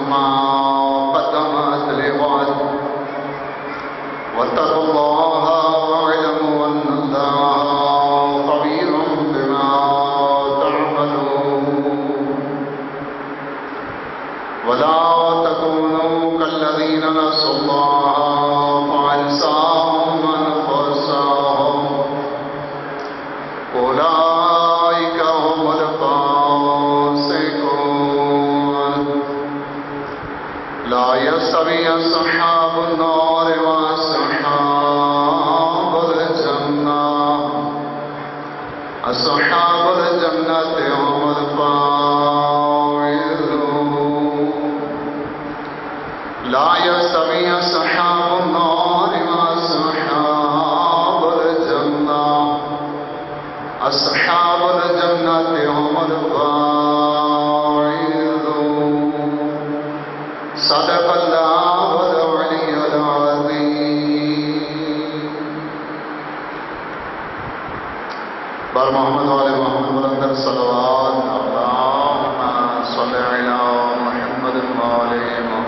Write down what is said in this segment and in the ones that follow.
ما قدمت لغد واتقوا الله واعلموا أن الله خبير بما تعملون ولا تكونوا كالذين نسوا الله فأنساهم أنفسهم أولئك هم الفاسقون لا يستوي أصحاب النار وأصحاب الجنة أصحاب الجنة هم الفائزون لا يستوي أصحاب النار وأصحاب الجنة أصحاب الجنة هم الفائزون صدق الله العلي العظيم بر محمد وعلى محمد بلندر صلوات اللهم صل على محمد وعلى محمد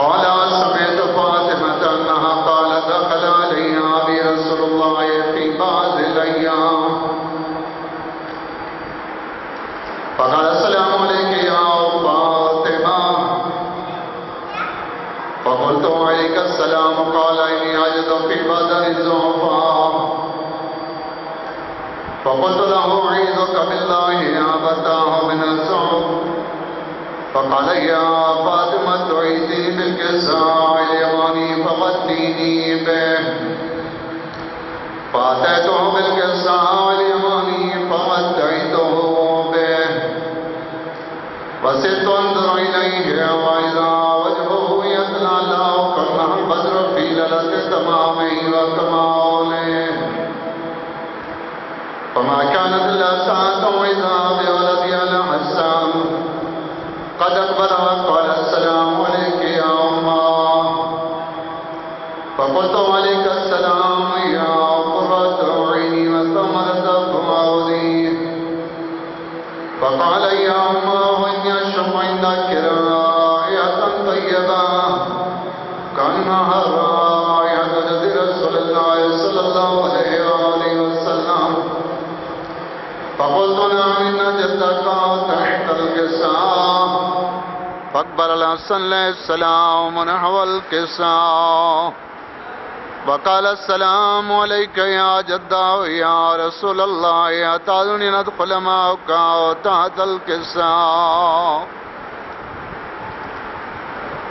قال سمعت فاطمة أنها قالت دخل عليها أبي رسول الله في بعض الأيام فقال السلام عليك يا فاطمة فقلت عليك السلام قال إني أجد في بدني ضعفا فقلت له أعيذك بالله يا أبتاه من الضعف فقال يا فاطمة أعيذي بالكساء اليماني فغطيني به فأتيته بالكساء اليماني فغطيته به وصرت أنظر إليه وإذا وجهه يتلألأ كأنه البدر في ليلة تمامه وكماله فما كانت إلا ساعة وإذا بولدي الحسن قد أقبل وقال السلام عليك يا أمه فقلت عليك السلام يا قرة عيني وثمرة فؤادي فقال يا أمه إني أشم عندك رائحة طيبة كأنها رائحة جد رسول الله صلى الله عليه وسلم فقلت نعم إن جدك تحت الكساء فأقبل الحسن عليه السلام نحو الكساء وقال السلام عليك يا جدا يا رسول الله أتأذن ندخل معك تحت الكساء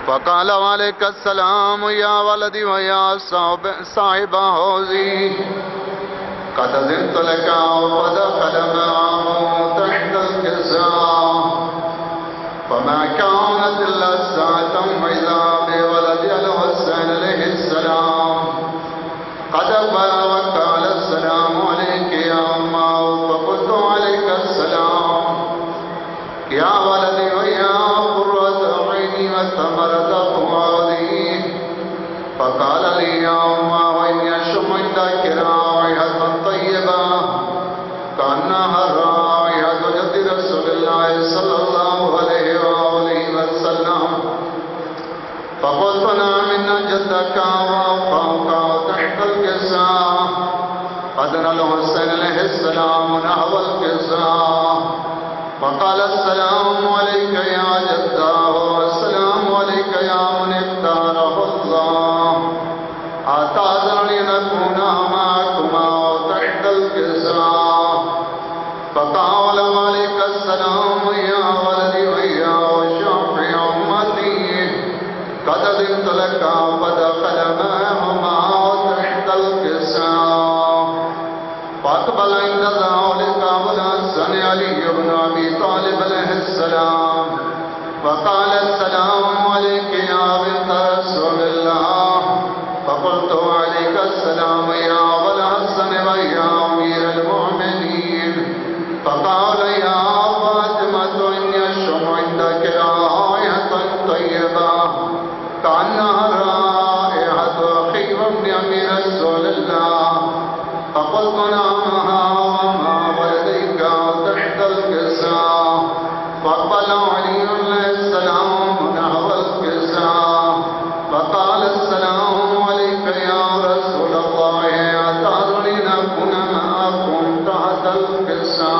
فقال وعليك السلام يا ولدي ويا صاحب حوزي قد أذنت لك ودخل معه تحت الكساء فما كانت إلا ساعة وإذا بولد الحسين عليه السلام قد أقبل وقال السلام عليك يا أمه فقلت عليك السلام يا ولدي ويا قرة عيني وثمرة فؤادي فقال لي يا أمه وإني أشم عندك رائحة طيبة كأنها رائحة جد رسول الله صلى الله عليه وسلم فقلت نعم إن جدك وفوق تحت الكساء أدنى الحسين عليه السلام نحو القصة وقال السلام عليك يا جداه والسلام عليك يا من اختاره الله أتعذرني نكون معكما تحت القصة فقال عليك السلام يا ولدي ويا وشافي أمتي قد أذنت لك فدخل معهما تحت القصة فأقبل عند ذلك أبو الحسن علي بن أبي طالب عليه السلام فقال السلام عليك يا بنت رسول الله فقلت عليك السلام يا أبو الحسن ويا أمير المؤمنين فقال يا فاطمة إني أشم عندك رائحة طيبة كأنها رائحة أخي وابن أمير رسول الله فقلت نعمها وما ولديك تحت القصة فأقبل علي عليه السلام نحو القصة فقال السلام عليك يا رسول الله أتعذرني نكون معكم تحت القصة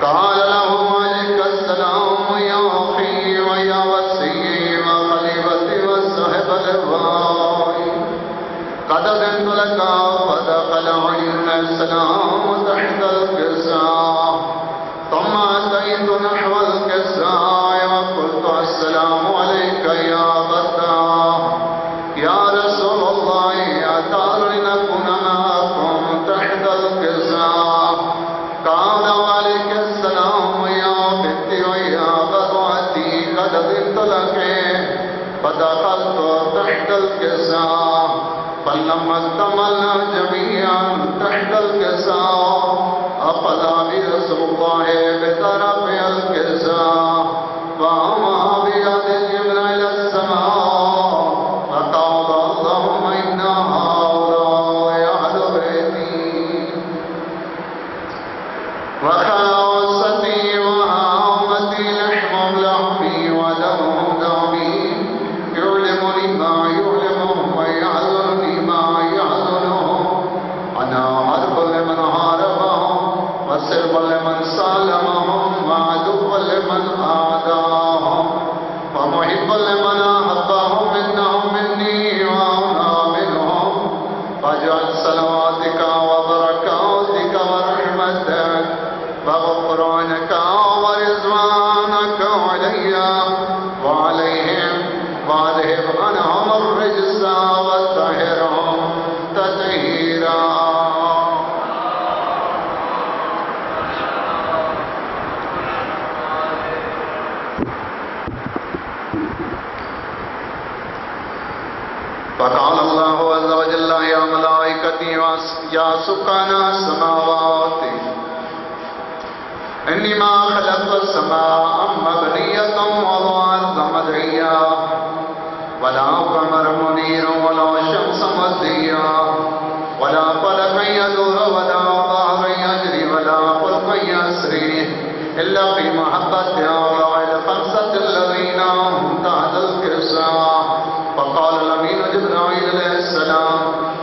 قال له عليك السلام يا أخي ويا وسيي وخليفتي وصاحب الرواي قد أذنت لك فدخل علي السلام تحت القصة ثم أتيت نحو القصة وقلت السلام عليك يا فتى يا رسول الله أتعذرني نكون معكم تحت القصة قال عليك السلام يا بنتي ويا بضعتي قد أذنت لك فدخلت تحت القصة فلما اكتملنا جميعا تحت القصة أقضى برسول الله بطرف القصة فأوى بيد جبريل إلى السماء فقال اللهم إن هؤلاء أهل بيتي وخاصتي وهامتي لحمهم لحمي ودمهم دمي يعلمني ما يعلمهم ويعذرني ما يعذرهم أنا حرب لمن حاربهم وسلب لمن سالمهم وعدو لمن عاداهم ومحب لمن أحبهم إنهم مني وأنا منهم فاجعل صلواتك وبركاتك ورحمتك وغفرانك ورضوانك علي وعليهم واذهب عنهم الرجس وطهرهم تطهيرا فقال الله عز وجل يا ملائكتي يا سكان السماوات إني ما خلقت السماء مبنية ولا أرض مدعية ولا قمر منير ولا شمس مضيا ولا فلك يدور ولا بحر يجري ولا فلك يسري إلا في محبة هؤلاء الخمسة الذين هم تحت القصة فقال الأمين جبرائيل عليه السلام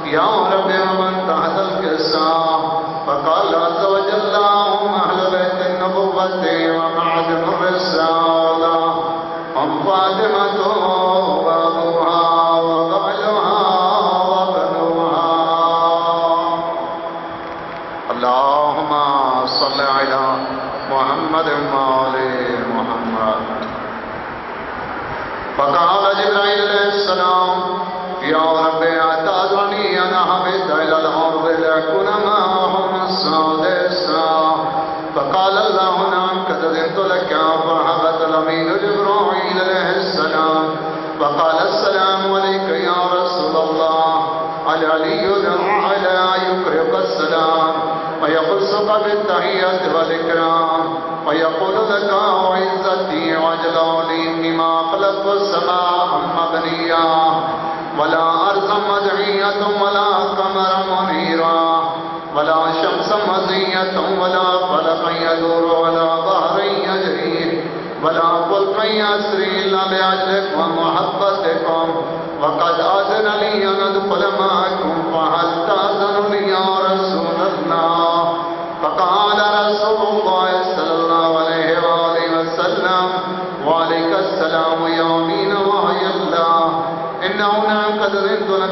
يا رب ومن تحت القصة فقال عز وجل هم أهل بيت النبوة ومعدن الرسالة هم فاطمة وأبوها وبعلها وبنوها اللهم صل على محمد وآل محمد فقال جبرائيل عليه السلام يا رب أتعذرني أن أهبط إلى الأرض لأكون معهم سادسا فقال الله نعم قد أذنت لك فهبط الأمين جبرائيل عليه السلام فقال السلام عليك يا رسول الله العلي الأعلى يقرئك السلام ويخصك بالتحية والإكرام ويقول لك وعزتي وجلالي إني ما خلقت السماء مبنية ولا أرض مدعية ولا قمر منيرا ولا شمس مزية ولا فلك يدور ولا بحر يجري ولا فلك يسري إلا لأجلك ومحبتكم وقد أذن لي أن أدخل معكم فهل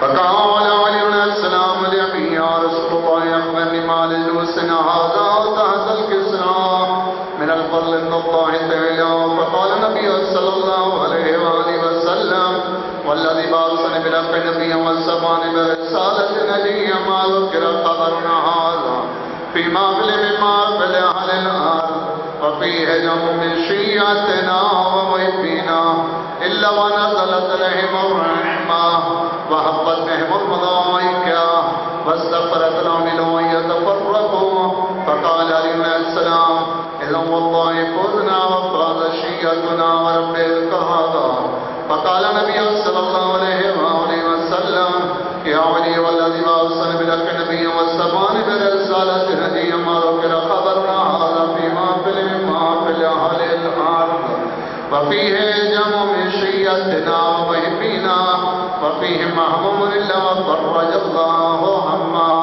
فقال علي السلام لأبي يا رسول الله أخبرني ما لجلوسنا هذا تحت الكسرى من الفضل من الله تعالى. فقال النبي صلى الله عليه وآله وسلم والذي بعثني بالحق نبيا والسماني برسالة نبيا ما ذكر قدرنا هذا في مغل مما في أهل الأرض وفيه جم من شيعتنا ومحبينا إلا ونزلت لهم الرحمة وهبت بهم الملائكة واستغفرت لهم أن يتفرقوا. فقال عليه السلام إذا والله فزنا وفاز شيعتنا ورب الكعبة. فقال النبي صلى الله عليه وآله وسلم يا علي والذي بعثني بالحق نبيا والسماني برسالة نبيا ما ذكر خبرنا هذا فيما في أهل الأرض وفيه جمع من شيعتنا ومحبينا وفيه مهموم إلا وفرج الله همه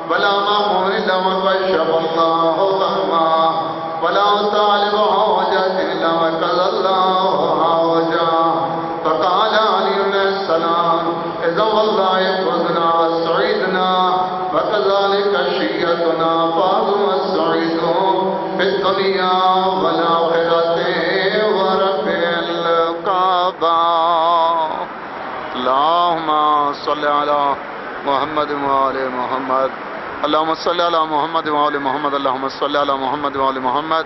ولا مهموم إلا وكشف الله غمه ولا طالب حاجة إلا وكذا الله حاجة. فقال علي السلام إذا والله فزنا وسعيدنا وكذلك شيعتنا فازوا وسعيدوا في الدنيا والآخرة ورب الكعبة. اللهم صل على محمد وآل محمد اللهم صل على محمد وآل محمد اللهم صل على محمد وآل محمد.